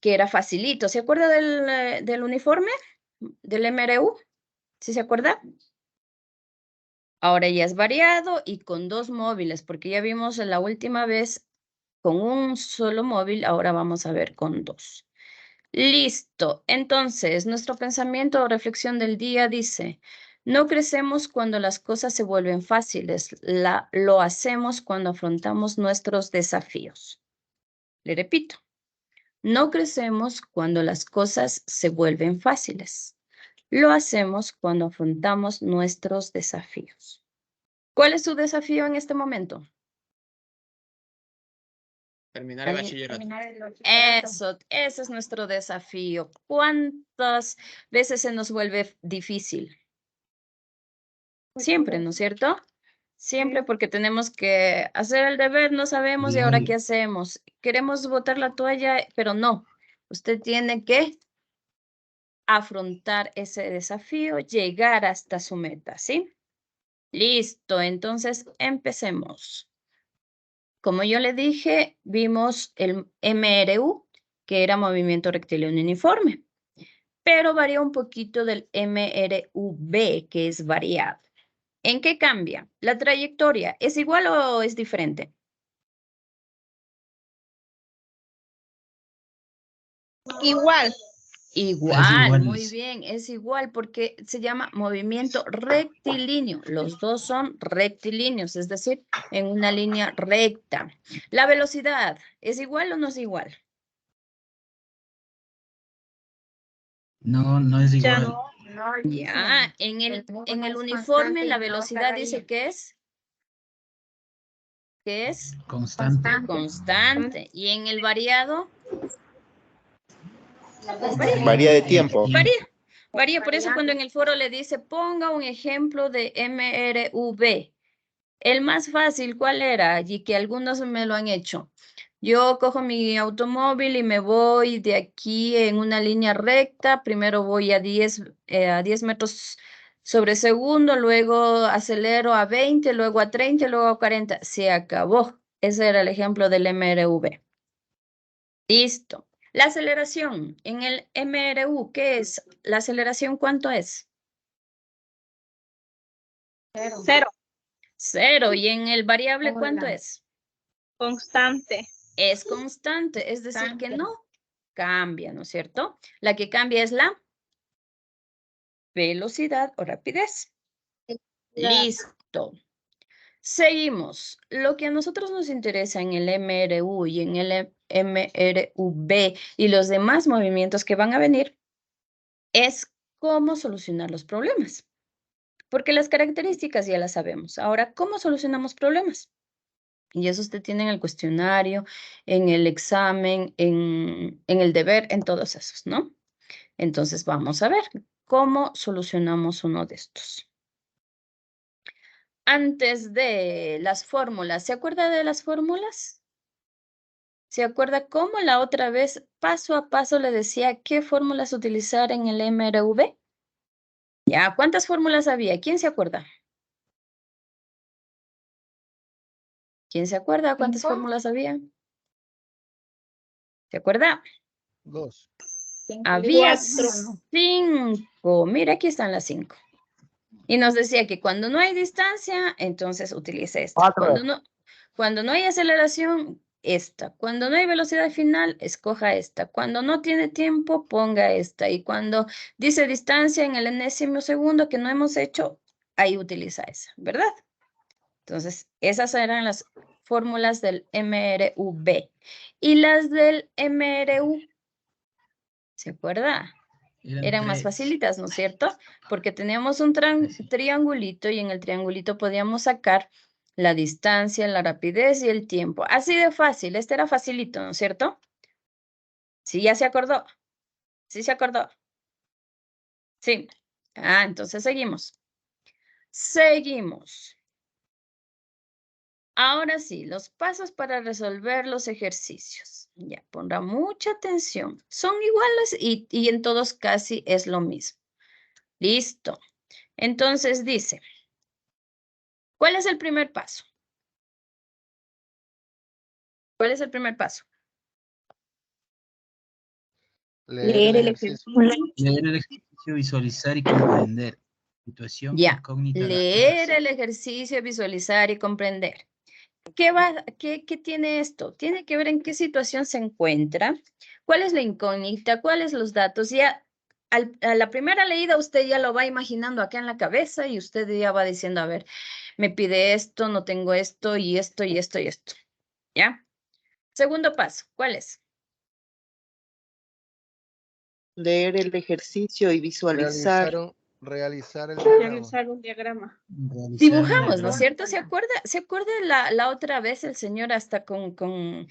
que era facilito. ¿Se acuerda del uniforme? ¿Del MRU? ¿Sí se acuerda? Ahora ya es variado y con 2 móviles, porque ya vimos la última vez con un solo móvil, ahora vamos a ver con 2. Listo. Entonces, nuestro pensamiento o reflexión del día dice, no crecemos cuando las cosas se vuelven fáciles, lo hacemos cuando afrontamos nuestros desafíos. Le repito, no crecemos cuando las cosas se vuelven fáciles, lo hacemos cuando afrontamos nuestros desafíos. ¿Cuál es su desafío en este momento? Terminar el bachillerato. Eso, ese es nuestro desafío. ¿Cuántas veces se nos vuelve difícil? Siempre, ¿no es cierto? Siempre porque tenemos que hacer el deber, no sabemos y ahora ¿qué hacemos? Queremos botar la toalla, pero no. Usted tiene que afrontar ese desafío, llegar hasta su meta, ¿sí? Listo, entonces empecemos. Como yo le dije, vimos el MRU, que era movimiento rectilíneo uniforme, pero varía un poquito del MRUB, que es variado. ¿En qué cambia? ¿La trayectoria es igual o es diferente? Igual. Igual, muy bien, es igual porque se llama movimiento rectilíneo. Los dos son rectilíneos, es decir, en una línea recta. ¿La velocidad es igual o no es igual? No, no es Ya igual. no. Ya, en el uniforme la velocidad dice que es. ¿Qué es? Constante. Constante. ¿Y en el variado? Varía de tiempo. Varía, por eso cuando en el foro le dice, ponga un ejemplo de MRV. El más fácil, ¿cuál era? Y que algunos me lo han hecho. Yo cojo mi automóvil y me voy de aquí en una línea recta. Primero voy a 10 metros sobre segundo, luego acelero a 20, luego a 30, luego a 40. Se acabó. Ese era el ejemplo del MRV. Listo. La aceleración en el MRU, ¿qué es? ¿La aceleración cuánto es? 0. 0. ¿Y en el variable cuánto es? Constante. Es constante, es decir, que no cambia, ¿no es cierto? La que cambia es la velocidad o rapidez. Listo. Seguimos. Lo que a nosotros nos interesa en el MRU y en el MRUB y los demás movimientos que van a venir es cómo solucionar los problemas. Porque las características ya las sabemos. Ahora, ¿cómo solucionamos problemas? Y eso usted tiene en el cuestionario, en el examen, en el deber, en todos esos, ¿no? Entonces vamos a ver cómo solucionamos uno de estos. Antes de las fórmulas, ¿se acuerda de las fórmulas? ¿Se acuerda cómo la otra vez, paso a paso, le decía qué fórmulas utilizar en el MRV? Ya, ¿cuántas fórmulas había? ¿Quién se acuerda? ¿Quién se acuerda cuántas fórmulas había? ¿Se acuerda? 2. Había 4. 5. Mira, aquí están las 5. Y nos decía que cuando no hay distancia, entonces utilice esta. Cuando no hay aceleración, esta. Cuando no hay velocidad final, escoja esta. Cuando no tiene tiempo, ponga esta. Y cuando dice distancia en el enésimo segundo que no hemos hecho, ahí utiliza esa, ¿verdad? Entonces, esas eran las fórmulas del MRUB. Y las del MRU, ¿se acuerda? Eran más facilitas, ¿no es cierto? Porque teníamos un triangulito y en el triangulito podíamos sacar la distancia, la rapidez y el tiempo. Así de fácil, este era facilito, ¿no es cierto? Sí, ya se acordó. Sí se acordó. Sí. Entonces seguimos. Seguimos. Ahora sí, los pasos para resolver los ejercicios. Ya, pondrá mucha atención. Son iguales y en todos casi es lo mismo. Listo. Entonces dice, ¿cuál es el primer paso? ¿Cuál es el primer paso? Leer el ejercicio. Leer el ejercicio, visualizar y comprender. Situación Ya, incógnita. leer el ejercicio, visualizar y comprender. ¿Qué tiene esto? Tiene que ver en qué situación se encuentra, cuál es la incógnita, cuáles los datos. Ya a la primera leída usted ya lo va imaginando acá en la cabeza y usted ya va diciendo, a ver, me pide esto, no tengo esto y esto y esto y esto. ¿Ya? Segundo paso, ¿cuál es? Leer el ejercicio y visualizar. Realizar el diagrama. Realizar un diagrama. Dibujamos, ¿no es cierto? ¿Se acuerda la otra vez el señor hasta con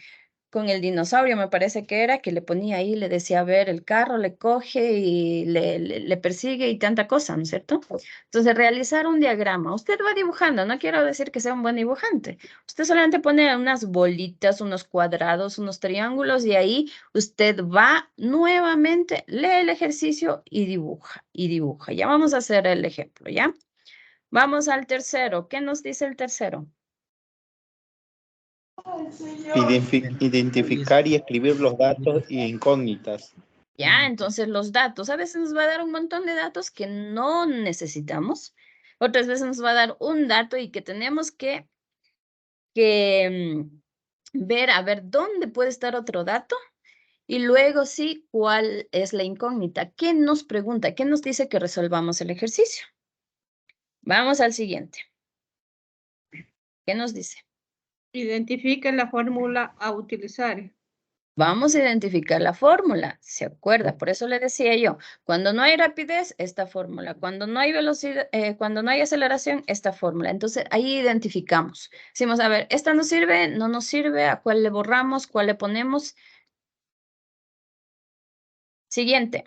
el dinosaurio, me parece que era, que le ponía ahí, le decía, a ver, el carro le coge y le persigue y tanta cosa, ¿no es cierto? Entonces, realizar un diagrama. Usted va dibujando, no quiero decir que sea un buen dibujante. Usted solamente pone unas bolitas, unos cuadrados, unos triángulos y ahí usted va nuevamente, lee el ejercicio y dibuja, y dibuja. Ya vamos a hacer el ejemplo, ¿ya? Vamos al tercero. ¿Qué nos dice el tercero? Identificar y escribir los datos y incógnitas. Ya, entonces los datos. A veces nos va a dar un montón de datos que no necesitamos. Otras veces nos va a dar un dato y que tenemos que ver, a ver, dónde puede estar otro dato. Y luego sí, ¿cuál es la incógnita? ¿Qué nos pregunta? ¿Qué nos dice que resolvamos el ejercicio? Vamos al siguiente. ¿Qué nos dice? Identifique la fórmula a utilizar. Vamos a identificar la fórmula, ¿se acuerda? Por eso le decía yo, cuando no hay rapidez, esta fórmula. Cuando no hay velocidad, cuando no hay aceleración, esta fórmula. Entonces, ahí identificamos. Decimos, a ver, esta nos sirve, no nos sirve, ¿a cuál le borramos, cuál le ponemos? Siguiente.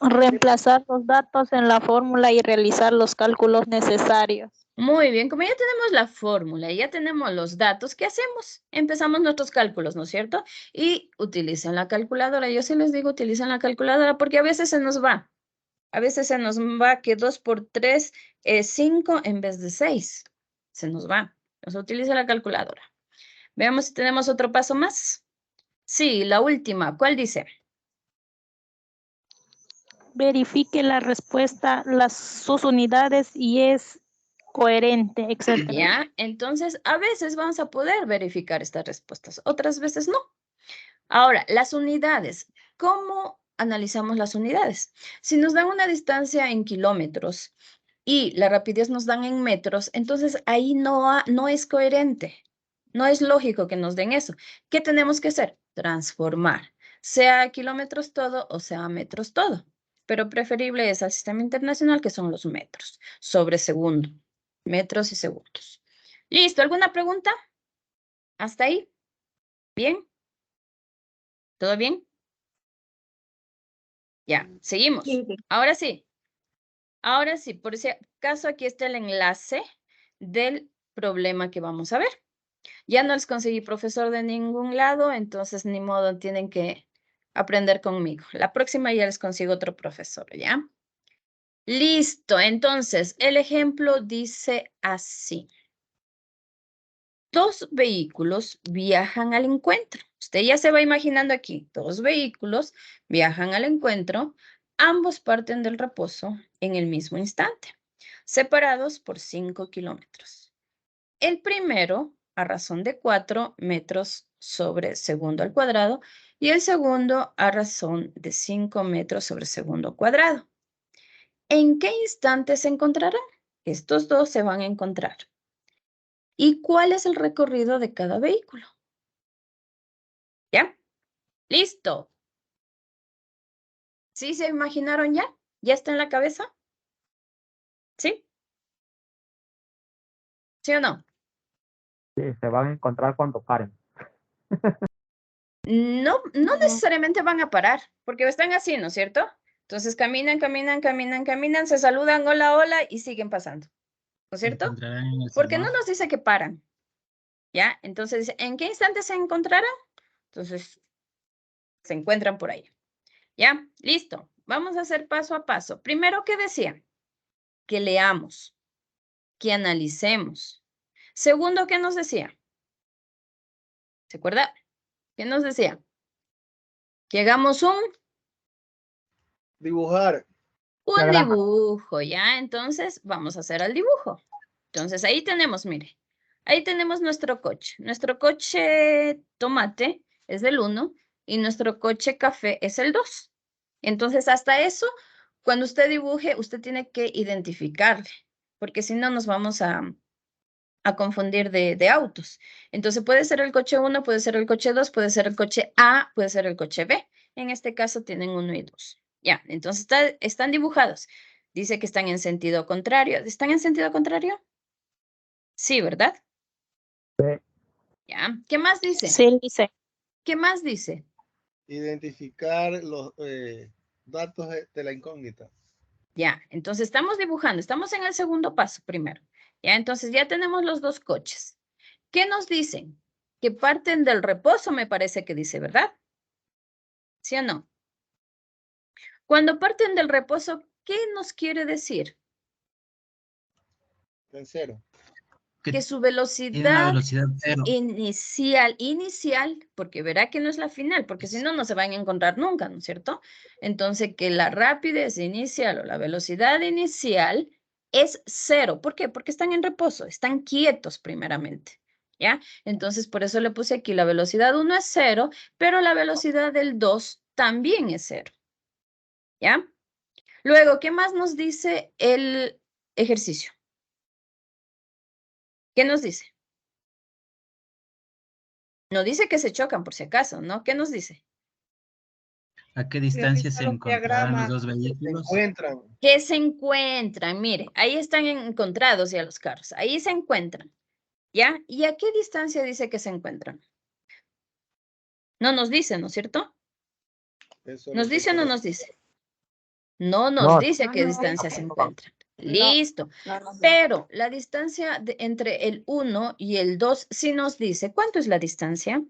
Reemplazar los datos en la fórmula y realizar los cálculos necesarios. Muy bien, como ya tenemos la fórmula y ya tenemos los datos, ¿qué hacemos? Empezamos nuestros cálculos, ¿no es cierto? Y utilizan la calculadora. Yo sí les digo, utilizan la calculadora porque a veces se nos va. A veces se nos va que 2 por 3 es 5 en vez de 6. Se nos va. Entonces utiliza la calculadora. Veamos si tenemos otro paso más. Sí, la última. ¿Cuál dice? Verifique la respuesta, sus unidades y es coherente, etc. Ya, entonces a veces vamos a poder verificar estas respuestas, otras veces no. Ahora, las unidades. ¿Cómo analizamos las unidades? Si nos dan una distancia en kilómetros y la rapidez nos dan en metros, entonces ahí no es coherente. No es lógico que nos den eso. ¿Qué tenemos que hacer? Transformar, sea a kilómetros todo o sea a metros todo. Pero preferible es al sistema internacional, que son los metros sobre segundo. Metros y segundos. ¿Listo? ¿Alguna pregunta? ¿Hasta ahí? ¿Bien? ¿Todo bien? Ya, seguimos. Ahora sí. Ahora sí, por si acaso aquí está el enlace del problema que vamos a ver. Ya no les conseguí profesor de ningún lado, entonces ni modo, tienen que aprender conmigo. La próxima ya les consigo otro profesor, ¿ya? Listo, entonces el ejemplo dice así. 2 vehículos viajan al encuentro. Usted ya se va imaginando aquí, 2 vehículos viajan al encuentro, ambos parten del reposo en el mismo instante, separados por 5 kilómetros. El primero, a razón de 4 metros sobre segundo al cuadrado, y el segundo a razón de 5 metros sobre segundo cuadrado. ¿En qué instante se encontrarán? Estos dos se van a encontrar. ¿Y cuál es el recorrido de cada vehículo? ¿Ya? ¿Listo? ¿Sí se imaginaron ya? ¿Ya está en la cabeza? ¿Sí? ¿Sí o no? Sí, se van a encontrar cuando paren. No necesariamente van a parar, porque están así, ¿no es cierto? Entonces caminan, se saludan, hola, hola, y siguen pasando, ¿no es cierto? Porque no nos dice que paran, ¿ya? Entonces, ¿en qué instante se encontrarán? Entonces, se encuentran por ahí. ¿Ya? Listo. Vamos a hacer paso a paso. Primero, ¿qué decía? Que leamos, que analicemos. Segundo, ¿qué nos decía? ¿Se acuerda? ¿Qué nos decía? Que hagamos un Dibujar. dibujo, ¿ya? Entonces, vamos a hacer el dibujo. Entonces, ahí tenemos, mire. Ahí tenemos nuestro coche. Nuestro coche tomate es el 1 y nuestro coche café es el 2. Entonces, hasta eso, cuando usted dibuje, usted tiene que identificarle, porque si no nos vamos a confundir de autos. Entonces, puede ser el coche 1, puede ser el coche 2, puede ser el coche A, puede ser el coche B. En este caso tienen 1 y 2. Ya, entonces están dibujados. Dice que están en sentido contrario. ¿Están en sentido contrario? Sí, ¿verdad? Sí. Ya. ¿Qué más dice? Sí, dice. ¿Qué más dice? Identificar los datos de la incógnita. Ya, entonces estamos dibujando. Estamos en el segundo paso primero. Ya, entonces ya tenemos los dos coches. ¿Qué nos dicen? Que parten del reposo, me parece que dice, ¿verdad? ¿Sí o no? Cuando parten del reposo, ¿qué nos quiere decir? En cero. Que su Tiene una velocidad velocidad cero. inicial, porque verá que no es la final, porque si no, no se van a encontrar nunca, ¿no es cierto? Entonces, que la rapidez inicial o la velocidad inicial es 0. ¿Por qué? Porque están en reposo, están quietos primeramente, ¿ya? Entonces, por eso le puse aquí, la velocidad 1 es 0, pero la velocidad del 2 también es 0, ¿ya? Luego, ¿qué más nos dice el ejercicio? ¿Qué nos dice? No dice que se chocan por si acaso, ¿no? ¿Qué nos dice? ¿A qué distancia se los encontrarán los diagramas. dos vehículos? Se encuentran. Que se encuentran, mire, ahí están encontrados ya los carros, ahí se encuentran, ¿ya? ¿Y a qué distancia dice que se encuentran? No nos dice, ¿no es cierto? Eso ¿Nos lo dice o no encontrarán. nos dice? No nos No. dice a qué No. distancia se No. encuentran. Listo. Pero la distancia entre el 1 y el 2 sí nos dice. ¿Cuánto es la distancia?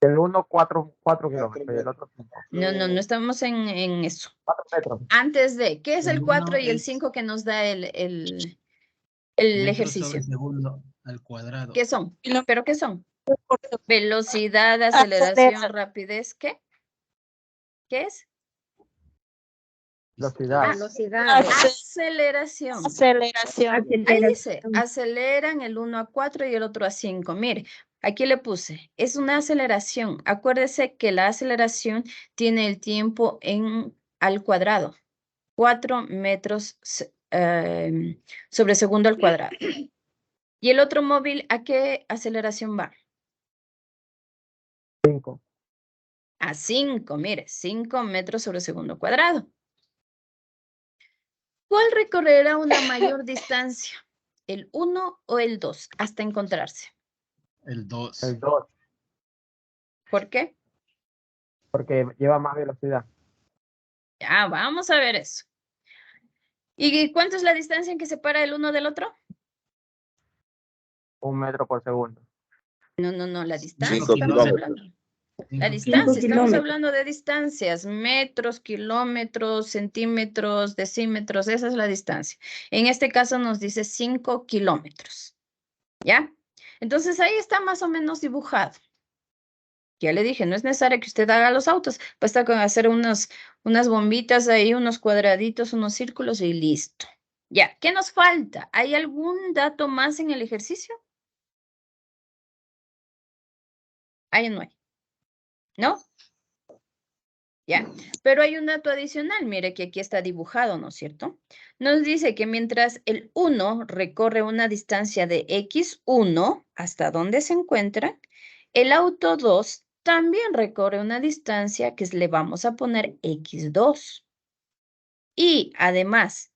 El 1, 4 4 kilómetros y el metros. otro 5. No estamos en eso. 4 metros. Antes de, ¿qué es el El 4 uno y el es 5 que nos da el metros sobre ejercicio? segundo al cuadrado. ¿Qué son? ¿Pero qué son? Por Velocidad, Aceleración. aceleración, rapidez, ¿qué? ¿Qué es? Velocidad. Aceleración. Aceleración. Ahí dice, aceleran el 1 a 4 y el otro a 5. Mire, aquí le puse, es una aceleración. Acuérdese que la aceleración tiene el tiempo al cuadrado. 4 metros sobre segundo al cuadrado. ¿Y el otro móvil a qué aceleración va? 5. A 5, mire, 5 metros sobre segundo cuadrado. ¿Cuál recorrerá una mayor distancia? ¿El 1 o el 2 hasta encontrarse? El 2. El 2. ¿Por qué? Porque lleva más velocidad. Ya, vamos a ver eso. ¿Y cuánto es la distancia en que separa el uno del otro? 1 metro por segundo. No, la distancia 5 estamos kilómetros. hablando. La distancia, estamos hablando de distancias, metros, kilómetros, centímetros, decímetros, esa es la distancia. En este caso nos dice 5 kilómetros, ¿ya? Entonces ahí está más o menos dibujado. Ya le dije, no es necesario que usted haga los autos, basta con hacer unas bombitas ahí, unos cuadraditos, unos círculos y listo. Ya, ¿qué nos falta? ¿Hay algún dato más en el ejercicio? Ahí no hay. ¿No? Ya, pero hay un dato adicional, mire que aquí está dibujado, ¿no es cierto? Nos dice que mientras el 1 recorre una distancia de x1 hasta donde se encuentra, el auto 2 también recorre una distancia que le vamos a poner x2. Y además,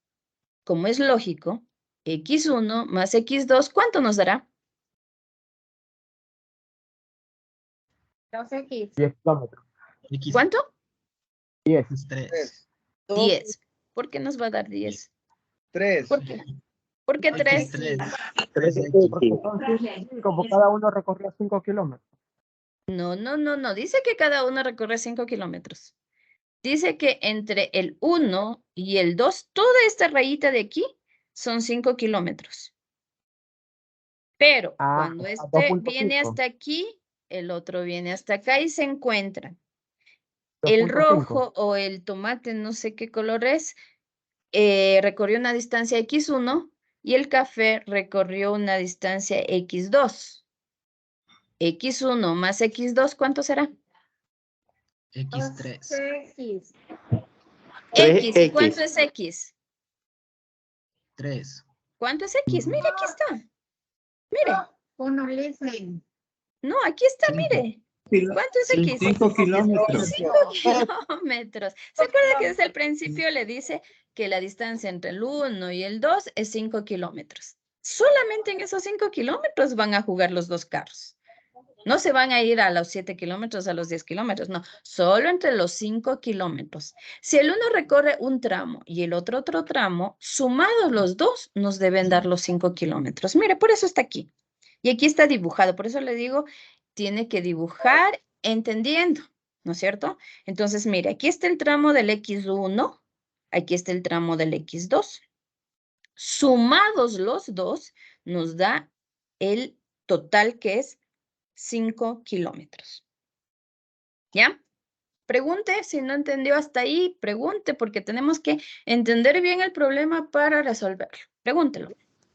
como es lógico, x1 más x2, ¿cuánto nos dará? 2x. 10 kilómetros. X ¿Cuánto? 10. es 3. 3. 10. ¿Por qué nos va a dar 10? 3. ¿Por qué? ¿Por qué 3? 3. Porque son 5, por cada uno recorrió 5 kilómetros. No. Dice que cada uno recorre 5 kilómetros. Dice que entre el 1 y el 2, toda esta rayita de aquí son 5 kilómetros. Pero cuando este viene hasta aquí, el otro viene hasta acá y se encuentran. El rojo o el tomate, no sé qué color es, recorrió una distancia x1 y el café recorrió una distancia x2. x1 más x2, ¿cuánto será? X3. X. ¿Y cuánto es x? 3. ¿Cuánto es x? Mire, aquí está. Mire. No, aquí está, mire. ¿Cuánto es x? 5 kilómetros. 5 kilómetros. ¿Se acuerda que desde el principio le dice que la distancia entre el 1 y el 2 es 5 kilómetros? Solamente en esos 5 kilómetros van a jugar los dos carros. No se van a ir a los 7 kilómetros, a los 10 kilómetros, no. Solo entre los 5 kilómetros. Si el uno recorre un tramo y el otro tramo, sumados los dos, nos deben dar los 5 kilómetros. Mire, por eso está aquí. Y aquí está dibujado. Por eso le digo, tiene que dibujar entendiendo, ¿no es cierto? Entonces, mire, aquí está el tramo del X1, aquí está el tramo del X2. Sumados los dos, nos da el total que es 5 kilómetros. ¿Ya? Pregunte, si no entendió hasta ahí, pregunte, porque tenemos que entender bien el problema para resolverlo. Pregúntelo.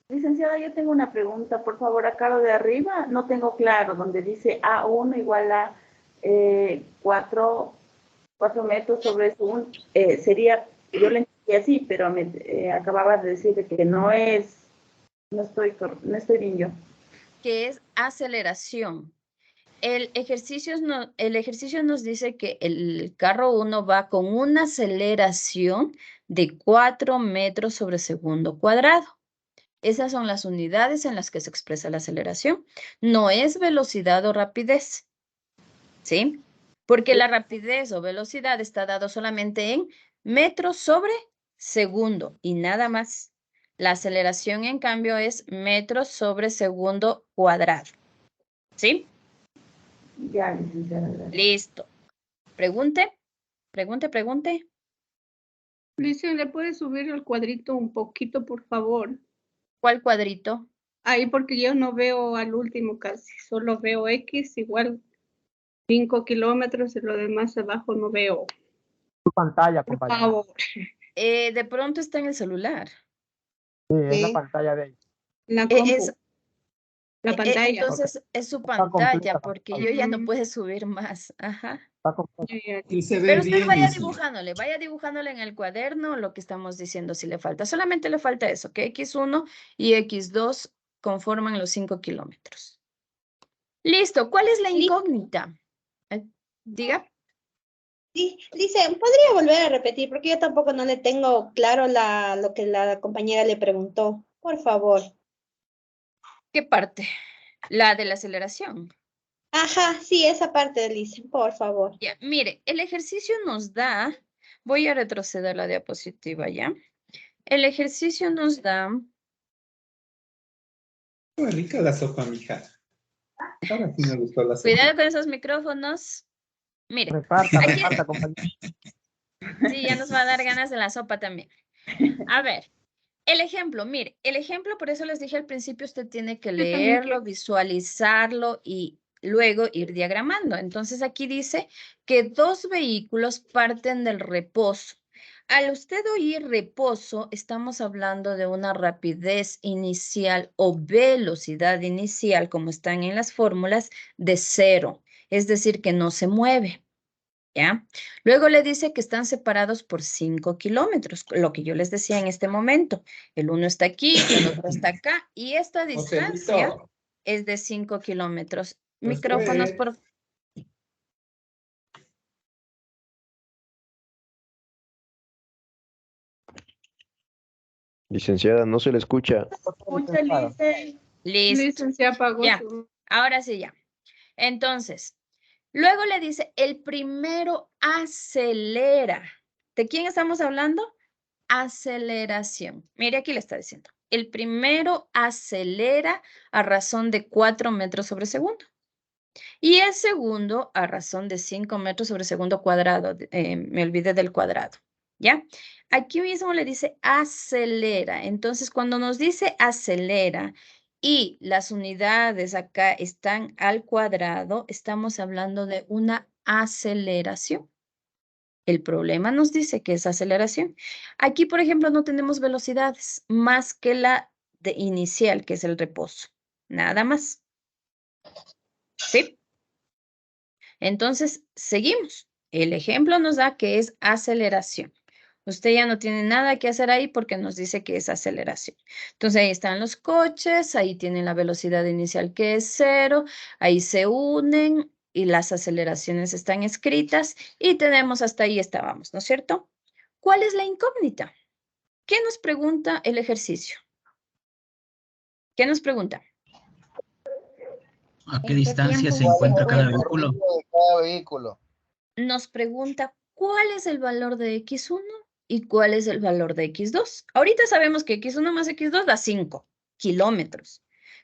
Licenciada, yo tengo una pregunta, por favor, acá lo de arriba no tengo claro, donde dice A1 igual a 4 metros sobre su, sería, yo lo entendí así, pero me acababa de decir que no estoy bien yo. Que es aceleración. El ejercicio nos dice que el carro 1 va con una aceleración de 4 metros sobre segundo cuadrado. Esas son las unidades en las que se expresa la aceleración. No es velocidad o rapidez, ¿sí? Porque la rapidez o velocidad está dado solamente en metros sobre segundo y nada más. La aceleración, en cambio, es metros sobre segundo cuadrado, ¿sí? Ya, licenciada. Listo. Pregunte. Lice, ¿le puede subir el cuadrito un poquito, por favor? ¿Cuál cuadrito? Ahí, porque yo no veo al último casi, solo veo X igual 5 kilómetros y lo demás abajo no veo. Tu pantalla, Por compañero. favor. De pronto está en el celular. Sí, es la pantalla de ahí. La compu. La Pantalla. pantalla. Entonces es su Está pantalla, completa, porque yo ya no puedo subir más. Ajá. Está completa. Y se ve Pero usted bien, vaya dice. dibujándole en el cuaderno lo que estamos diciendo si le falta. Solamente le falta eso, que X1 y X2 conforman los 5 kilómetros. Listo. ¿Cuál es la incógnita? Diga. Sí, dice, ¿podría volver a repetir? Porque yo tampoco no le tengo claro lo que la compañera le preguntó. Por favor. ¿Qué parte? La de la aceleración. Ajá, sí, esa parte, dice, por favor. Ya, mire, el ejercicio nos da, voy a retroceder la diapositiva, ¿ya? El ejercicio nos da... Muy rica la sopa, mija. Ahora sí me gustó la sopa. Cuidado con esos micrófonos. Mire, reparta, compañero. Sí, ya nos va a dar ganas de la sopa también. A ver, el ejemplo, mire, el ejemplo, por eso les dije al principio, usted tiene que leerlo, visualizarlo y luego ir diagramando. Entonces aquí dice que dos vehículos parten del reposo. Al usted oír reposo, estamos hablando de una rapidez inicial o velocidad inicial, como están en las fórmulas, de 0. Es decir, que no se mueve. ¿Ya? Luego le dice que están separados por 5 kilómetros, lo que yo les decía en este momento. El uno está aquí, el otro está acá, y esta distancia es de 5 kilómetros. Micrófonos, por favor. Licenciada, no se le escucha. Listo. Ya, ahora sí ya. Entonces, luego le dice, el primero acelera. ¿De quién estamos hablando? Aceleración. Mire, aquí le está diciendo. El primero acelera a razón de 4 metros sobre segundo. Y el segundo a razón de 5 metros sobre segundo cuadrado. Me olvidé del cuadrado. ¿Ya? Aquí mismo le dice acelera. Entonces, cuando nos dice acelera y las unidades acá están al cuadrado, estamos hablando de una aceleración. El problema nos dice que es aceleración. Aquí, por ejemplo, no tenemos velocidades más que la de inicial, que es el reposo. Nada más. ¿Sí? Entonces, seguimos. El ejemplo nos da que es aceleración. Usted ya no tiene nada que hacer ahí porque nos dice que es aceleración. Entonces, ahí están los coches, ahí tienen la velocidad inicial que es 0, ahí se unen y las aceleraciones están escritas y tenemos hasta ahí estábamos, ¿no es cierto? ¿Cuál es la incógnita? ¿Qué nos pregunta el ejercicio? ¿Qué nos pregunta? ¿A qué distancia se encuentra cada vehículo? Nos pregunta cuál es el valor de X1 y cuál es el valor de X2. Ahorita sabemos que X1 más X2 da 5 kilómetros,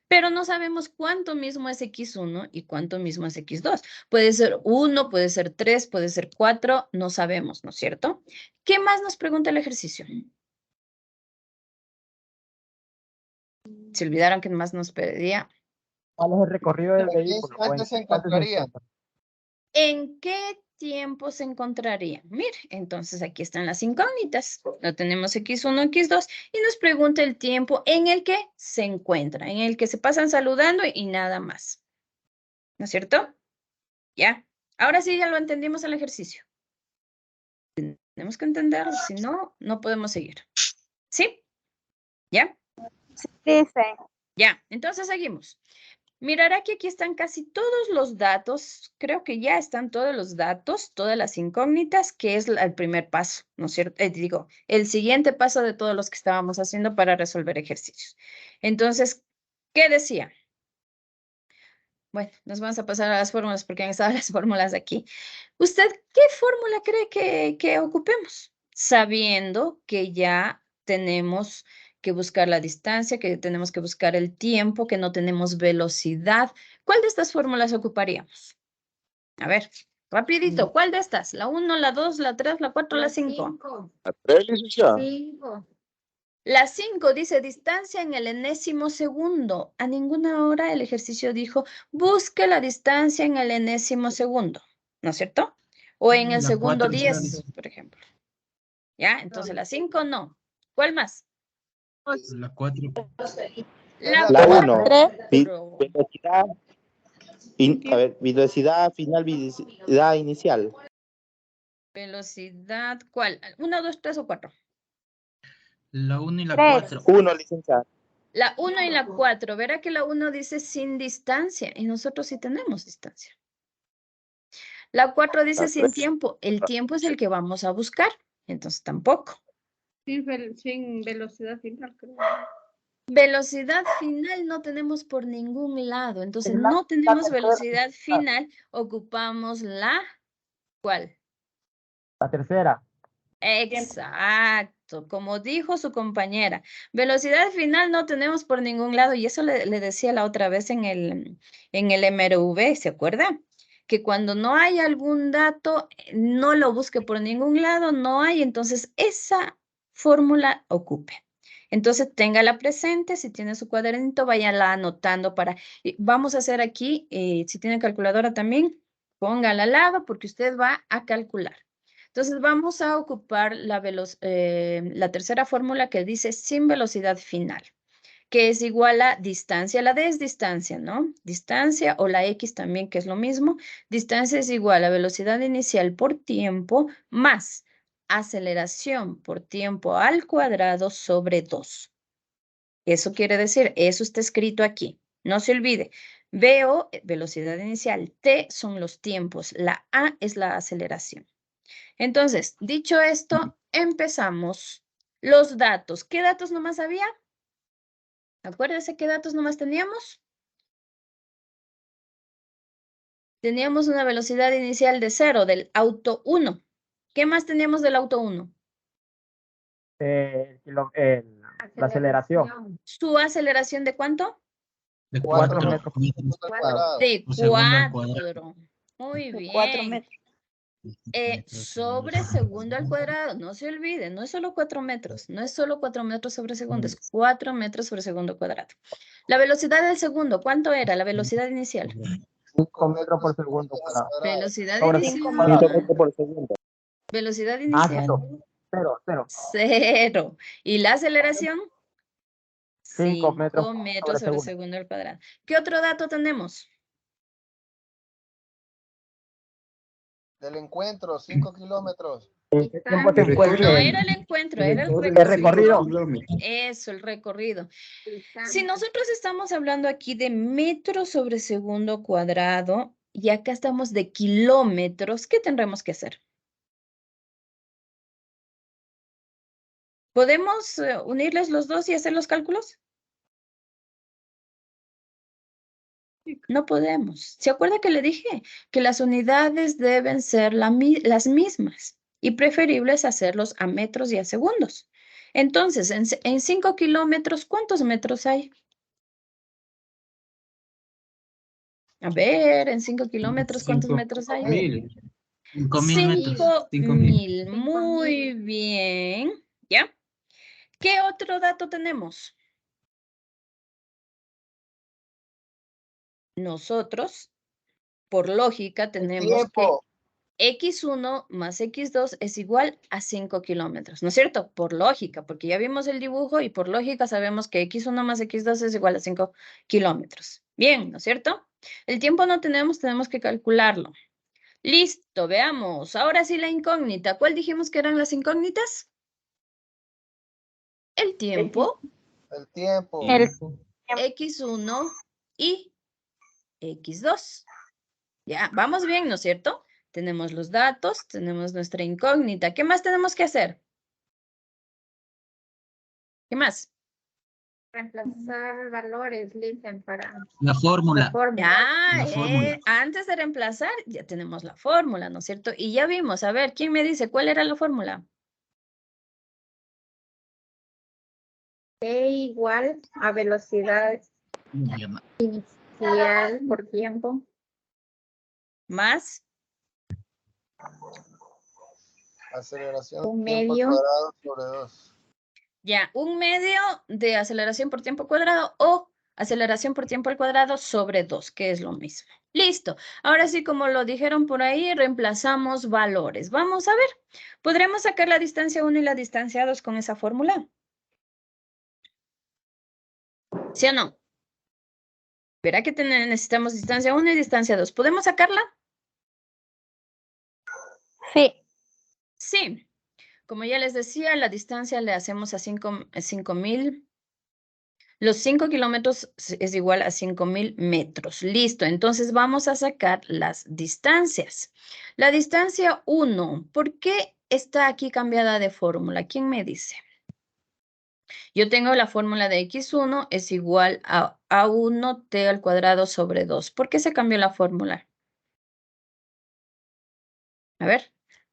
pero no sabemos cuánto mismo es X1 y cuánto mismo es X2. Puede ser 1, puede ser 3, puede ser 4, no sabemos, ¿no es cierto? ¿Qué más nos pregunta el ejercicio? Se olvidaron que más nos pedía. ¿Cuál es el recorrido del vehículo? ¿En qué tiempo se encontraría? Mire, entonces aquí están las incógnitas. No tenemos X1, X2 y nos pregunta el tiempo en el que se encuentra, en el que se pasan saludando y nada más. ¿No es cierto? Ya. Ahora sí ya lo entendimos el ejercicio. Tenemos que entenderlo, si no, no podemos seguir. ¿Sí? ¿Ya? Sí, dice. Ya, entonces seguimos. Mirará que aquí están casi todos los datos, creo que ya están todos los datos, todas las incógnitas, que es el primer paso, ¿no es cierto? Digo, el siguiente paso de todos los que estábamos haciendo para resolver ejercicios. Entonces, ¿qué decía? Bueno, nos vamos a pasar a las fórmulas porque han estado las fórmulas aquí. ¿Usted qué fórmula cree que ocupemos? Sabiendo que ya tenemos que buscar la distancia, que tenemos que buscar el tiempo, que no tenemos velocidad. ¿Cuál de estas fórmulas ocuparíamos? A ver, rapidito, ¿cuál de estas? ¿La 1, la 2, la 3, la 4, la 5? La 3, licenciada. 5. La 5 dice distancia en el enésimo segundo. A ninguna hora el ejercicio dijo busque la distancia en el enésimo segundo, ¿no es cierto? O en el segundo 10, por ejemplo. ¿Ya? Entonces la 5 no. ¿Cuál más? La 4. La 1. Velocidad. A ver, velocidad final, velocidad inicial. Velocidad, ¿cuál? 1, 2, 3 o 4. La 1 y la 4. 1, licenciada. La 1 y la 4. Verá que la 1 dice sin distancia y nosotros sí tenemos distancia. La 4 dice sin tiempo. El tiempo es el que vamos a buscar. Entonces tampoco. Sin velocidad final, creo. Velocidad final no tenemos por ningún lado. Entonces no tenemos velocidad final. Ocupamos la... ¿Cuál? La tercera. Exacto. Como dijo su compañera. Velocidad final no tenemos por ningún lado. Y eso le decía la otra vez en el MRV. ¿Se acuerda? Que cuando no hay algún dato, no lo busque por ningún lado. No hay. Entonces esa fórmula ocupe. Entonces, téngala presente, si tiene su cuadernito, váyala anotando para... Vamos a hacer aquí, si tiene calculadora también, póngala al lado porque usted va a calcular. Entonces, vamos a ocupar la tercera fórmula que dice sin velocidad final, que es igual a distancia. La D es distancia, ¿no? Distancia o la X también, que es lo mismo. Distancia es igual a velocidad inicial por tiempo más aceleración por tiempo al cuadrado sobre 2. Eso quiere decir, eso está escrito aquí. No se olvide. VO, velocidad inicial. T son los tiempos. La A es la aceleración. Entonces, dicho esto, empezamos los datos. ¿Qué datos nomás había? Acuérdense qué datos nomás teníamos. Teníamos una velocidad inicial de 0 del auto 1. ¿Qué más teníamos del auto 1? La aceleración. ¿Su aceleración de cuánto? De 4 metros. De 4. Muy bien. 4 metros. sobre segundo al cuadrado. No se olvide, no es solo 4 metros. No es solo 4 metros sobre segundo, es 4 metros sobre segundo cuadrado. La velocidad del segundo, ¿cuánto era la velocidad inicial? 5 metros por segundo cuadrado. Velocidad Sobre inicial. 5 cuadrados. 5 metros por segundo. Velocidad inicial. Cero. 0. ¿Y la aceleración? 5 5 metros metros sobre segundo al cuadrado. ¿Qué otro dato tenemos? Del encuentro, 5 kilómetros. ¿En qué tiempo te encuentras? No era el encuentro, era el recorrido. Eso, el recorrido. Si nosotros estamos hablando aquí de metros sobre segundo cuadrado y acá estamos de kilómetros, ¿qué tendremos que hacer? ¿Podemos unirles los dos y hacer los cálculos? No podemos. ¿Se acuerda que le dije que las unidades deben ser las mismas y preferibles hacerlos a metros y a segundos? Entonces, en 5 kilómetros, ¿cuántos metros hay? A ver, en 5 kilómetros, ¿cuántos metros hay? 5.000 metros. 5.000. Muy bien. ¿Ya? ¿Qué otro dato tenemos? Nosotros, por lógica, tenemos que x1 más x2 es igual a 5 kilómetros, ¿no es cierto? Por lógica, porque ya vimos el dibujo y por lógica sabemos que x1 más x2 es igual a 5 kilómetros. Bien, ¿no es cierto? El tiempo no tenemos que calcularlo. Listo, veamos. Ahora sí la incógnita. ¿Cuál dijimos que eran las incógnitas? El tiempo. El tiempo. X1 y X2. Ya, vamos bien, ¿no es cierto? Tenemos los datos, tenemos nuestra incógnita. ¿Qué más tenemos que hacer? ¿Qué más? Reemplazar valores, dicen, para... La fórmula. Ya, La fórmula. antes de reemplazar, ya tenemos la fórmula, ¿no es cierto? Y ya vimos, a ver, ¿quién me dice cuál era la fórmula? T igual a velocidad inicial por tiempo. Más. Aceleración Un tiempo medio. cuadrado sobre 2. Ya, un medio de aceleración por tiempo cuadrado o aceleración por tiempo al cuadrado sobre 2, que es lo mismo. Listo. Ahora sí, como lo dijeron por ahí, reemplazamos valores. Vamos a ver. ¿Podremos sacar la distancia 1 y la distancia 2 con esa fórmula? ¿Sí o no? Verá que necesitamos distancia 1 y distancia 2. ¿Podemos sacarla? Sí. Sí. Como ya les decía, la distancia le hacemos a 5.000. Los 5 kilómetros es igual a 5.000 metros. Listo. Entonces vamos a sacar las distancias. La distancia 1. ¿Por qué está aquí cambiada de fórmula? ¿Quién me dice? Yo tengo la fórmula de x1 es igual a a1t al cuadrado sobre 2. ¿Por qué se cambió la fórmula? A ver,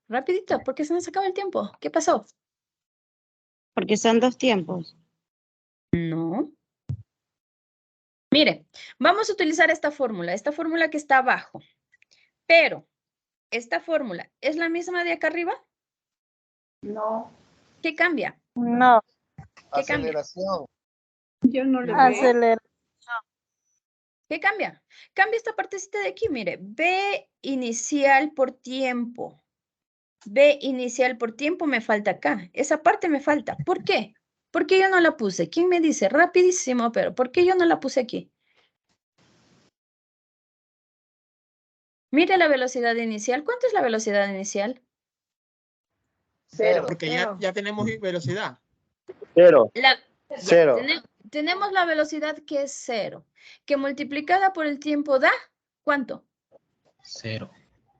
rapidito, ¿por qué se nos acaba el tiempo? ¿Qué pasó? Porque son dos tiempos. No. Mire, vamos a utilizar esta fórmula que está abajo. Pero, ¿esta fórmula es la misma de acá arriba? No. ¿Qué cambia? No. ¿Qué Aceleración. Yo no le veo. Aceleración. ¿Qué cambia? Cambia esta partecita de aquí, mire. B inicial por tiempo. B inicial por tiempo me falta acá. Esa parte me falta. ¿Por qué? ¿Por qué yo no la puse? ¿Quién me dice? Rapidísimo, pero ¿por qué yo no la puse aquí? Mire la velocidad inicial. ¿Cuánto es la velocidad inicial? 0. Porque ya tenemos velocidad. 0. 0. Tenemos la velocidad que es 0. Que multiplicada por el tiempo da, ¿cuánto? 0.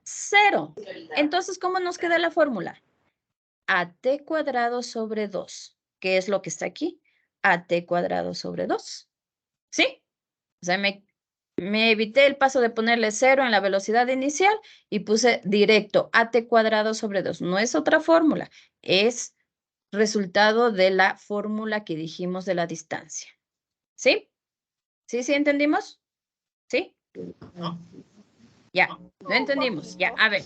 0. Entonces, ¿cómo nos queda la fórmula? AT cuadrado sobre 2. ¿Qué es lo que está aquí? AT cuadrado sobre 2. ¿Sí? O sea, me evité el paso de ponerle 0 en la velocidad inicial y puse directo AT cuadrado sobre 2. No es otra fórmula, es resultado de la fórmula que dijimos de la distancia. ¿Sí? ¿Sí entendimos? ¿Sí? No. Ya, no entendimos. Ya, a ver.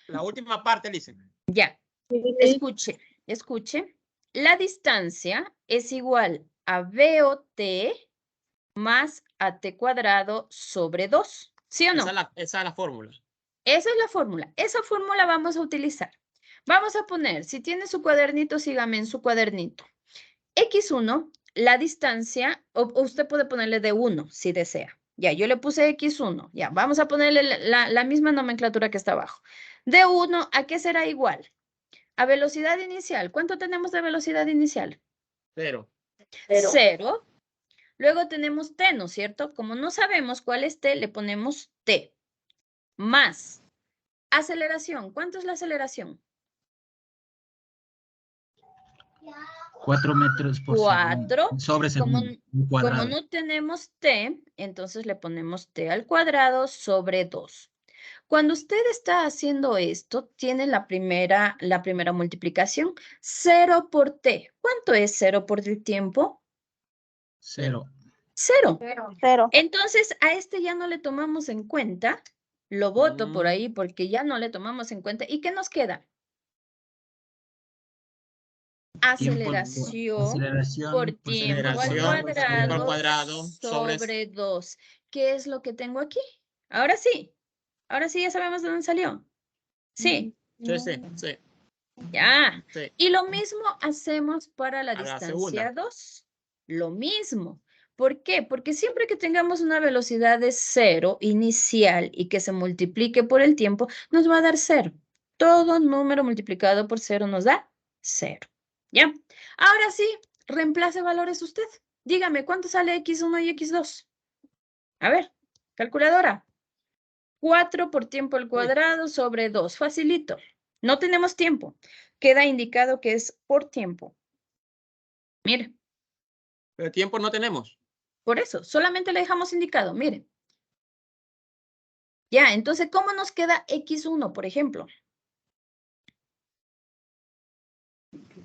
La última parte, dice. Ya. Escuche, escuche. La distancia es igual a BOT más AT cuadrado sobre 2. ¿Sí o no? Esa es la fórmula. Esa es la fórmula. Esa fórmula vamos a utilizar. Vamos a poner, si tiene su cuadernito, sígame en su cuadernito. X1, la distancia, o usted puede ponerle de 1 si desea. Ya, yo le puse X1. Ya, vamos a ponerle la misma nomenclatura que está abajo. De 1, ¿a qué será igual? A velocidad inicial. ¿Cuánto tenemos de velocidad inicial? 0. 0. Luego tenemos T, ¿no es cierto? Como no sabemos cuál es T, le ponemos T. Más aceleración. ¿Cuánto es la aceleración? 4 metros por 4 sobre segundo cuadrado. Como no tenemos T, entonces le ponemos T al cuadrado sobre 2. Cuando usted está haciendo esto, tiene la primera multiplicación. 0 por T. ¿Cuánto es 0 por el tiempo? 0. 0. 0. Entonces, a este ya no le tomamos en cuenta. Lo boto por ahí porque ya no le tomamos en cuenta. ¿Y qué nos queda? Aceleración por tiempo al cuadrado sobre 2. ¿Qué es lo que tengo aquí? Ahora sí ya sabemos de dónde salió. Sí. Sí. Ya. Sí. Y lo mismo hacemos para la A la distancia segunda. 2. Lo mismo. ¿Por qué? Porque siempre que tengamos una velocidad de 0 inicial y que se multiplique por el tiempo, nos va a dar 0. Todo número multiplicado por 0 nos da 0. ¿Ya? Ahora sí, reemplace valores usted. Dígame, ¿cuánto sale X1 y X2? A ver, calculadora. 4 por tiempo al cuadrado sobre 2. Facilito. No tenemos tiempo. Queda indicado que es por tiempo. Mire. Pero tiempo no tenemos. Por eso, solamente le dejamos indicado. Mire. Ya, entonces, ¿cómo nos queda X1, por ejemplo?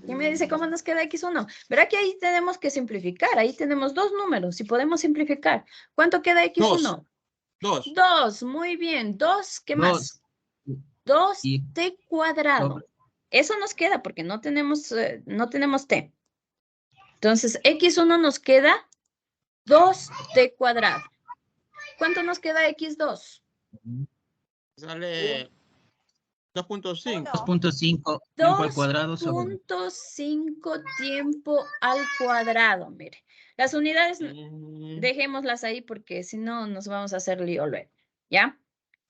¿Quién me dice cómo nos queda X1? Verá que ahí tenemos que simplificar. Ahí tenemos dos números y podemos simplificar. ¿Cuánto queda X1? 2. 2, muy bien. 2, ¿qué más? 2t cuadrado. Eso nos queda porque no tenemos t. Entonces, X1 nos queda 2t cuadrado. ¿Cuánto nos queda X2? Sale 2.5. 2.5 tiempo al cuadrado sobre 2.5 tiempo al cuadrado. Mire, las unidades, dejémoslas ahí porque si no nos vamos a hacer lío luego. ¿Ya?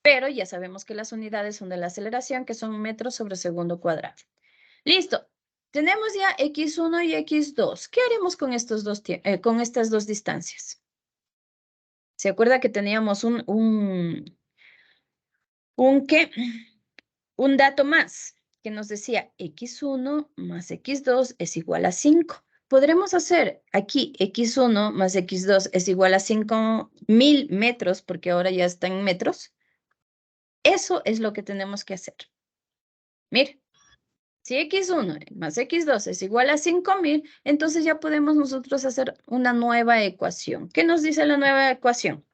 Pero ya sabemos que las unidades son de la aceleración, que son metros sobre segundo cuadrado. Listo. Tenemos ya X1 y X2. ¿Qué haremos con estas dos distancias? ¿Se acuerda que teníamos un dato más que nos decía X1 más X2 es igual a 5? Podremos hacer aquí X1 más X2 es igual a 5.000 metros, porque ahora ya está en metros. Eso es lo que tenemos que hacer. Mire, si X1 más X2 es igual a 5.000, entonces ya podemos nosotros hacer una nueva ecuación. ¿Qué nos dice la nueva ecuación?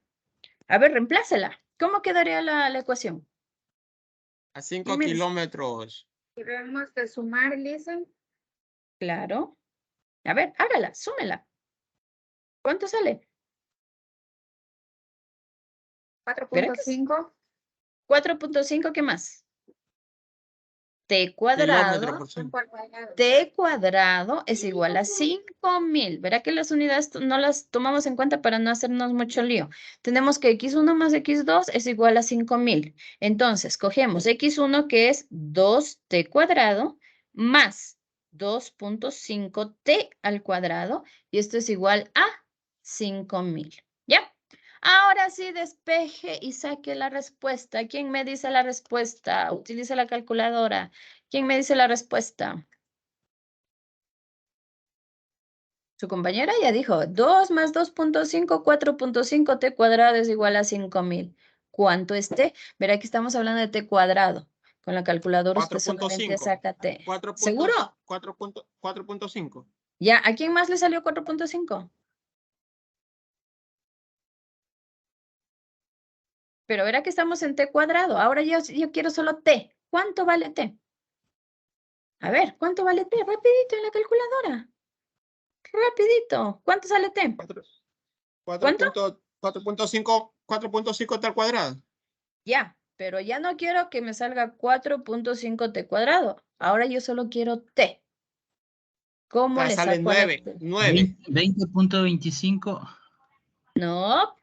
A ver, reemplácela. ¿Cómo quedaría la ecuación? A 5 kilómetros. Debemos de sumar, Lisa. Claro. A ver, hágala, súmela. ¿Cuánto sale? 4.5. 4.5, ¿qué más? T cuadrado. T cuadrado es igual a 5.000. Verá que las unidades no las tomamos en cuenta para no hacernos mucho lío. Tenemos que X1 más X2 es igual a 5.000. Entonces, cogemos X1 que es 2T cuadrado más 2.5T al cuadrado. Y esto es igual a 5.000. ¿Ya? Ahora sí, despeje y saque la respuesta. ¿Quién me dice la respuesta? Utilice la calculadora. ¿Quién me dice la respuesta? Su compañera ya dijo, 2 más 2.5, 4.5 t cuadrado es igual a 5.000. ¿Cuánto es t? Verá que estamos hablando de t cuadrado. Con la calculadora usted solamente saca t. ¿Seguro? 4.5. Ya, ¿a quién más le salió 4.5? Pero verá que estamos en t cuadrado. Ahora yo quiero solo t. ¿cuánto vale t? A ver, ¿cuánto vale t? Rapidito en la calculadora. Rapidito. ¿Cuánto sale t? 4.5 t al cuadrado. Ya, pero ya no quiero que me salga 4.5 t cuadrado. Ahora yo solo quiero t. ¿Cómo le Sale saco a la t? 9. 20.25. No.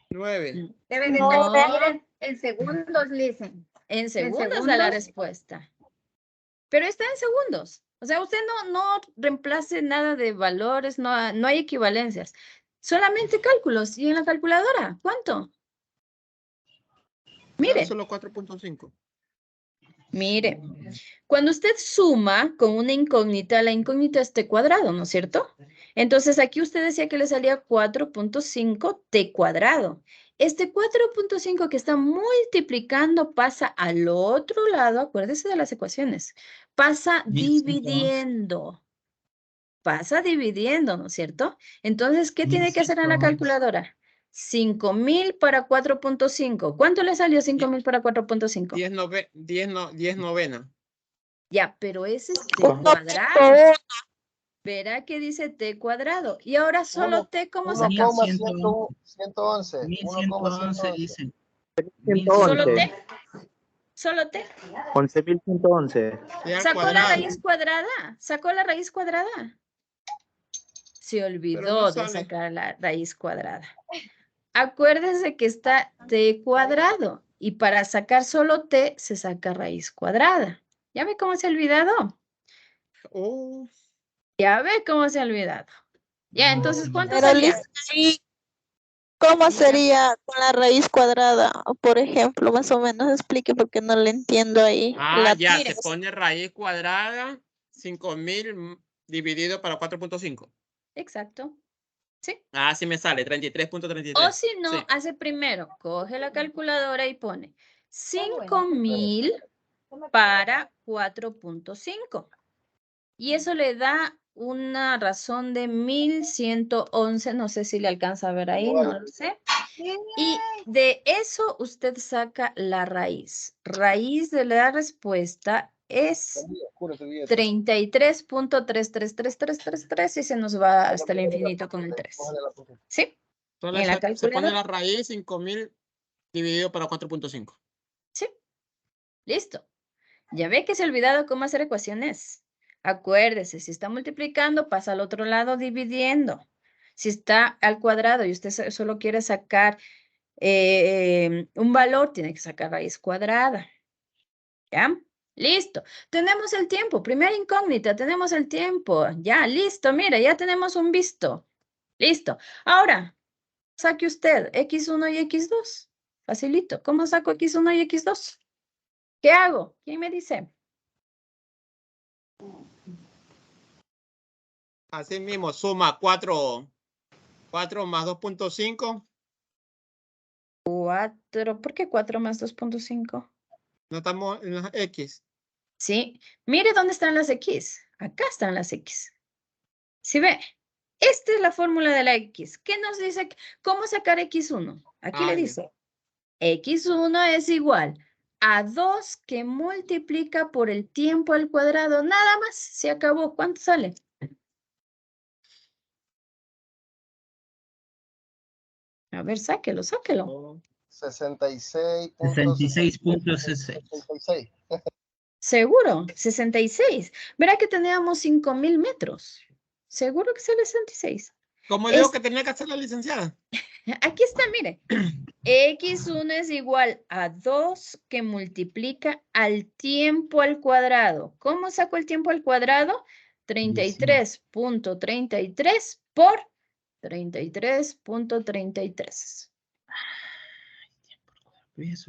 9. Debe de No. salir en segundos, listen. En segundos da la respuesta. Pero está en segundos. O sea, usted no reemplace nada de valores, no hay equivalencias. Solamente cálculos. ¿Y en la calculadora? ¿Cuánto? Mire. Solo 4.5. Mire. Cuando usted suma con una incógnita, la incógnita es t cuadrado, ¿no es cierto? Entonces, aquí usted decía que le salía 4.5 t cuadrado. Este 4.5 que está multiplicando pasa al otro lado, acuérdese de las ecuaciones, pasa dividiendo. Pasa dividiendo, ¿no es cierto? Entonces, ¿qué tiene que hacer en la calculadora? 5,000 para 4.5. ¿Cuánto le salió 5,000 para 4.5? 10 novenas. Ya, pero ese es t cuadrado. Verá que dice t cuadrado. Y ahora solo t, ¿cómo sacamos? 111. 1111 dice. ¿Solo t? ¿Solo t? 11.111. ¿Sacó la raíz cuadrada? ¿Sacó la raíz cuadrada? Se olvidó de sacar la raíz cuadrada. Acuérdese que está t cuadrado. Y para sacar solo t, se saca raíz cuadrada. ¿Ya ve cómo se ha olvidado? Ya ve cómo se ha olvidado. Ya, entonces, ¿cuánto salía? ¿Cómo sería con la raíz cuadrada? Por ejemplo, más o menos explique porque no le entiendo ahí. Ya, se pone raíz cuadrada, 5,000 dividido para 4.5. Exacto. ¿Sí? Sí me sale, 33.33. O si no, hace primero, coge la calculadora y pone 5,000 para 4.5. Y eso le da una razón de 1,111, no sé si le alcanza a ver ahí, no lo sé. Y de eso usted saca la raíz. Raíz de la respuesta es 33.333333 y se nos va hasta el infinito con el 3. ¿Sí? Entonces, se pone la raíz 5,000 dividido para 4.5. Sí. Listo. Ya ve que se ha olvidado cómo hacer ecuaciones. Acuérdese, si está multiplicando, pasa al otro lado dividiendo. Si está al cuadrado y usted solo quiere sacar un valor, tiene que sacar raíz cuadrada. ¿Ya? Listo. Tenemos el tiempo. Primera incógnita, tenemos el tiempo. Ya, listo. Mira, ya tenemos un visto. Listo. Ahora, saque usted X1 y X2. Facilito. ¿Cómo saco X1 y X2? ¿Qué hago? ¿Quién me dice? Así mismo, suma 4 más 2.5. 4. ¿Por qué 4 más 2.5? No estamos en las X. Sí. Mire dónde están las X. Acá están las X. ¿Sí ve? Esta es la fórmula de la X. ¿Qué nos dice? ¿Cómo sacar X1? Aquí le dice. X1 es igual a 2 que multiplica por el tiempo al cuadrado. Nada más. Se acabó. ¿Cuánto sale? A ver, sáquelo, sáquelo. 66.66. ¿Seguro? 66. Verá que teníamos 5,000 metros. ¿Seguro que sale 66? ¿Cómo digo que tenía que hacer la licenciada? Aquí está, mire. X1 es igual a 2 que multiplica al tiempo al cuadrado. ¿Cómo saco el tiempo al cuadrado? 33.33 por 33.33.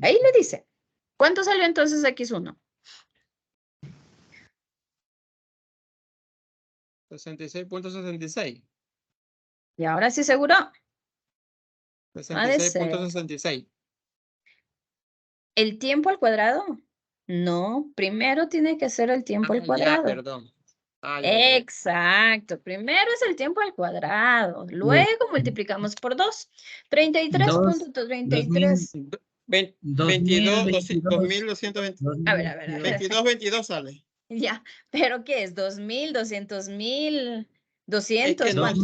Ahí le dice. ¿Cuánto salió entonces X1? 66.66. Y ahora sí seguro. 66.66. ¿El tiempo al cuadrado? No, primero tiene que ser el tiempo al cuadrado. Ya, perdón. Exacto, primero es el tiempo al cuadrado, luego multiplicamos por 2. 33.33. 2220. A ver. 22 sale. Ya, pero ¿qué es? 2000, 200,000, 200, Es que no- ¿cuánto?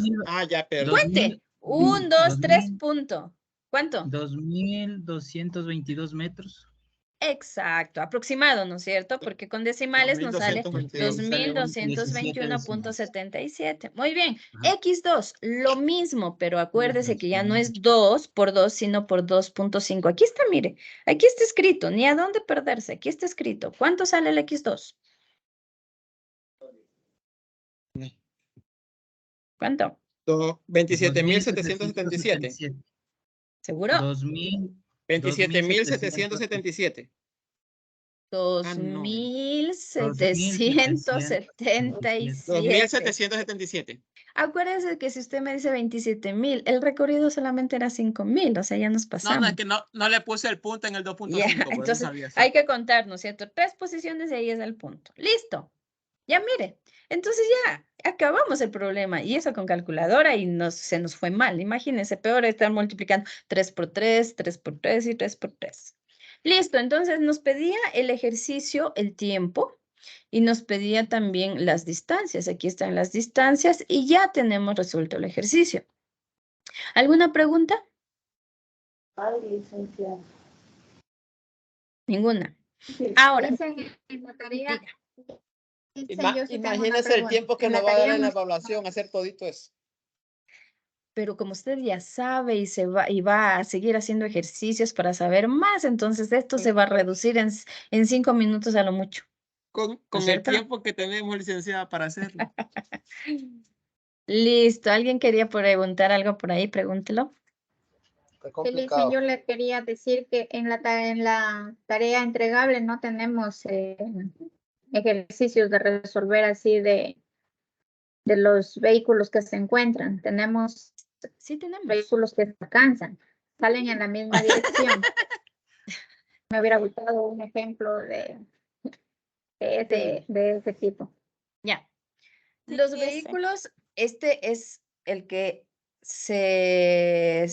ya, pero. Cuente. 1, 2, 3, punto. ¿Cuánto? 2222 metros. Exacto, aproximado, ¿no es cierto? Porque con decimales nos sale 2222. 2221.77. Muy bien. X2, lo mismo, pero acuérdese que ya no es 2 por 2, sino por 2.5. Aquí está, mire. Aquí está escrito, ni a dónde perderse. Aquí está escrito. ¿Cuánto sale el X2? ¿Cuánto? 27.777. ¿Seguro? 27.777. 2.777. 2.777. Acuérdense que si usted me dice 27,000, el recorrido solamente era 5,000, o sea, ya nos pasamos. No, es que no le puse el punto en el 2.5. Yeah, entonces hay que contar, ¿no es cierto? 3 posiciones y ahí es el punto. Listo. Ya mire. Entonces ya acabamos el problema y eso con calculadora y se nos fue mal. Imagínense, peor estar multiplicando 3 por 3, 3 por 3 y 3 por 3. Listo, entonces nos pedía el ejercicio, el tiempo y nos pedía también las distancias. Aquí están las distancias y ya tenemos resuelto el ejercicio. ¿Alguna pregunta? Ay, licenciada. Ninguna. Ahora. Imagínese el tiempo que nos va a dar en la evaluación hacer todito eso. Pero como usted ya sabe y va a seguir haciendo ejercicios para saber más, entonces esto se va a reducir en 5 minutos a lo mucho. Con el tiempo que tenemos, licenciada, para hacerlo. Listo. ¿Alguien quería preguntar algo por ahí? Pregúntelo. Elisa, yo le quería decir que en la tarea entregable no tenemos ejercicios de resolver así de los vehículos que se encuentran. Sí tenemos. Vehículos que se alcanzan, salen en la misma dirección. Me hubiera gustado un ejemplo de ese tipo. Ya. Los vehículos, este es el que se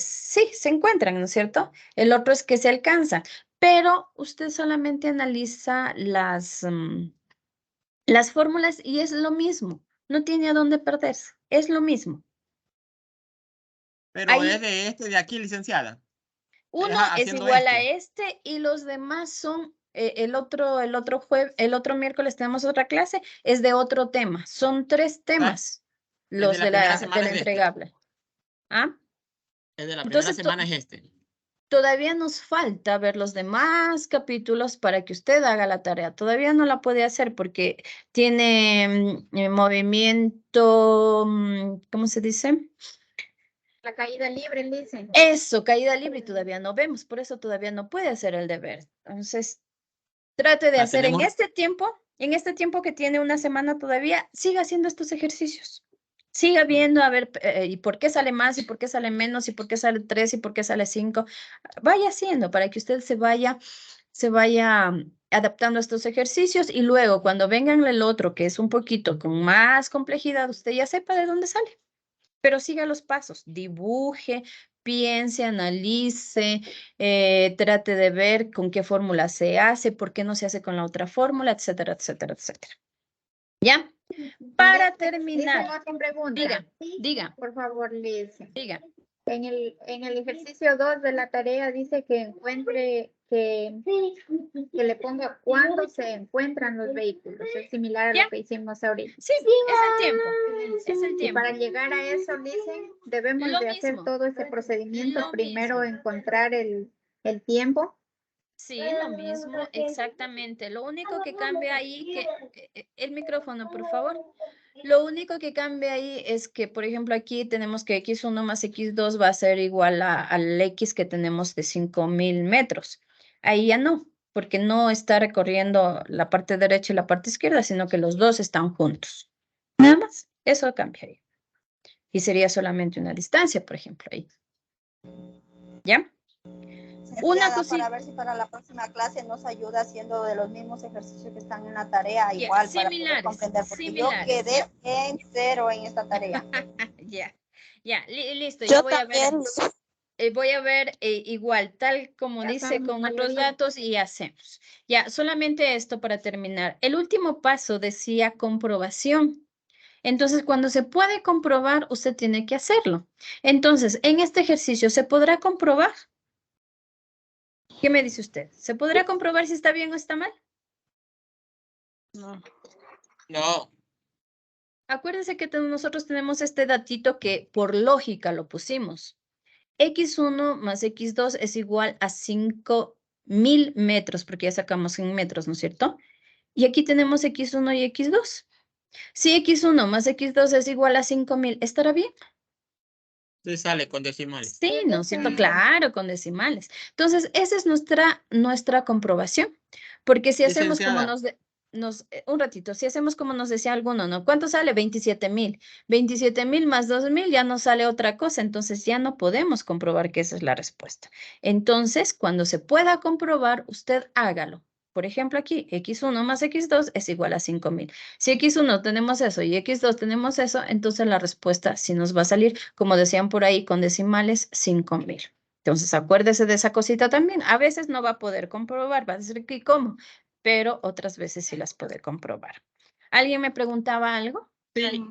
encuentran, ¿no es cierto? El otro es que se alcanzan, pero usted solamente analiza las fórmulas y es lo mismo. No tiene a dónde perderse. Es lo mismo. Pero es de de aquí, licenciada. Uno es igual a este y los demás son el otro miércoles tenemos otra clase, es de otro tema. Son 3 temas los de la entregable. ¿Ah? El de la primera semana es este. Todavía nos falta ver los demás capítulos para que usted haga la tarea. Todavía no la puede hacer porque tiene movimiento, ¿cómo se dice? La caída libre, dicen. Eso, caída libre y todavía no vemos, por eso todavía no puede hacer el deber. Entonces, trate de hacer en este tiempo que tiene una semana todavía, siga haciendo estos ejercicios. Siga viendo a ver y por qué sale más y por qué sale menos y por qué sale 3 y por qué sale 5. Vaya haciendo para que usted se vaya adaptando a estos ejercicios y luego cuando vengan el otro que es un poquito con más complejidad, usted ya sepa de dónde sale. Pero siga los pasos, dibuje, piense, analice, trate de ver con qué fórmula se hace, por qué no se hace con la otra fórmula, etcétera, etcétera, etcétera. ¿Ya? Para terminar. Diga. Por favor, Liz. Diga. En el ejercicio 2 de la tarea dice que encuentre, que le ponga cuándo se encuentran los vehículos. Es similar a lo que hicimos ahorita. Sí, es el tiempo. Y para llegar a eso, dicen, debemos de hacer todo este procedimiento. Primero encontrar el tiempo. Sí, lo mismo, exactamente. Lo único que cambia ahí, el micrófono, por favor. Lo único que cambia ahí es que, por ejemplo, aquí tenemos que X1 más X2 va a ser igual al X que tenemos de 5,000 metros. Ahí ya no, porque no está recorriendo la parte derecha y la parte izquierda, sino que los dos están juntos. Nada más, eso cambia ahí. Y sería solamente una distancia, por ejemplo, ahí. ¿Ya? Una cosita. Para ver si para la próxima clase nos ayuda haciendo de los mismos ejercicios que están en la tarea, igual para poder comprender, porque yo quedé en 0 en esta tarea. Ya, listo. Yo también. voy a ver igual, tal como dice con otros datos y hacemos. Ya, solamente esto para terminar. El último paso decía comprobación. Entonces, cuando se puede comprobar, usted tiene que hacerlo. Entonces, en este ejercicio, ¿se podrá comprobar? ¿Qué me dice usted? ¿Se podrá comprobar si está bien o está mal? No. No. Acuérdense que nosotros tenemos este datito que por lógica lo pusimos. X1 más X2 es igual a 5.000 metros, porque ya sacamos en metros, ¿no es cierto? Y aquí tenemos X1 y X2. Si X1 más X2 es igual a 5.000, ¿estará bien? Sí, sale con decimales. Sí, ¿no es cierto? Claro, con decimales. Entonces, esa es nuestra comprobación. Porque si hacemos como un ratito, si hacemos como nos decía alguno, ¿no? ¿Cuánto sale? 27.000. 27.000 más 2.000 ya nos sale otra cosa, entonces ya no podemos comprobar que esa es la respuesta. Entonces, cuando se pueda comprobar, usted hágalo. Por ejemplo, aquí, X1 más X2 es igual a 5.000. Si X1 tenemos eso y X2 tenemos eso, entonces la respuesta sí nos va a salir, como decían por ahí, con decimales 5.000. Entonces, acuérdese de esa cosita también. A veces no va a poder comprobar, va a decir que cómo, pero otras veces sí las puede comprobar. ¿Alguien me preguntaba algo?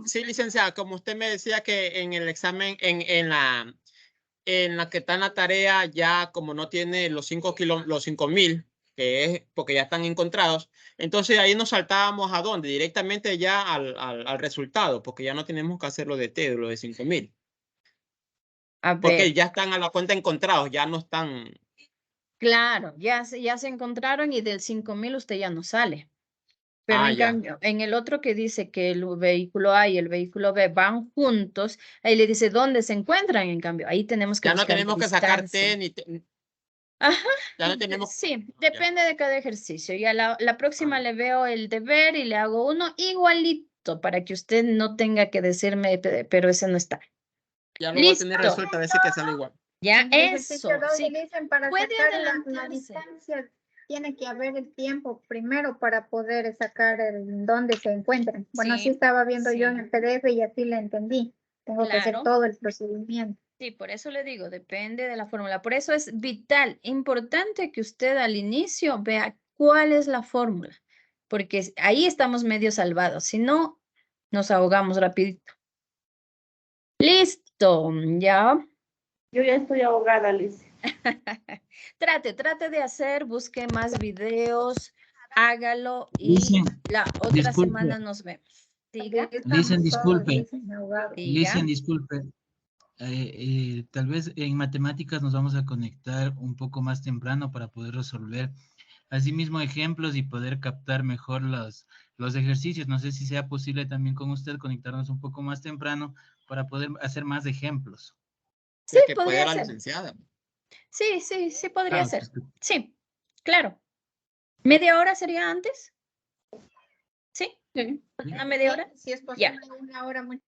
Sí, licenciada, como usted me decía que en el examen, en la que está en la tarea, ya como no tiene los 5.000, que es porque ya están encontrados, entonces ahí nos saltábamos ¿a dónde? Directamente ya al resultado, porque ya no tenemos que hacerlo de T, lo de 5.000. Porque ya están a la cuenta encontrados, ya no están. Claro, ya se encontraron y del 5.000 usted ya no sale. Pero en cambio, en el otro que dice que el vehículo A y el vehículo B van juntos, ahí le dice dónde se encuentran, en cambio. Ahí tenemos que ya no buscar tenemos que sacar T ni T. Ajá. Ya no tenemos. Sí, depende de cada ejercicio. Ya la próxima le veo el deber y le hago uno igualito para que usted no tenga que decirme, pero ese no está. Ya lo voy a tener resuelto, a ver si que sale igual. Ya, En el eso. ejercicio 2 Sí. dicen para Puede sacar la adelantarse. distancia, tiene que haber el tiempo primero para poder sacar dónde se encuentran. Bueno, así estaba viendo yo en el PDF y así le entendí. Tengo que hacer todo el procedimiento. Sí, por eso le digo, depende de la fórmula. Por eso es vital, importante que usted al inicio vea cuál es la fórmula, porque ahí estamos medio salvados, si no, nos ahogamos rapidito. Listo, ya. Yo ya estoy ahogada, Liz. Trate de hacer, busque más videos, hágalo y la otra disculpe. semana nos vemos. Diga. Listen, disculpe. Diga. Disculpe. Tal vez en matemáticas nos vamos a conectar un poco más temprano para poder resolver asimismo ejemplos y poder captar mejor los ejercicios. No sé si sea posible también con usted conectarnos un poco más temprano para poder hacer más ejemplos. Sí, que podría puede ser. la licenciada. Sí, podría ser. Sí, claro. ¿Media hora sería antes? ¿Sí? ¿Una media hora? Si es posible, una hora muy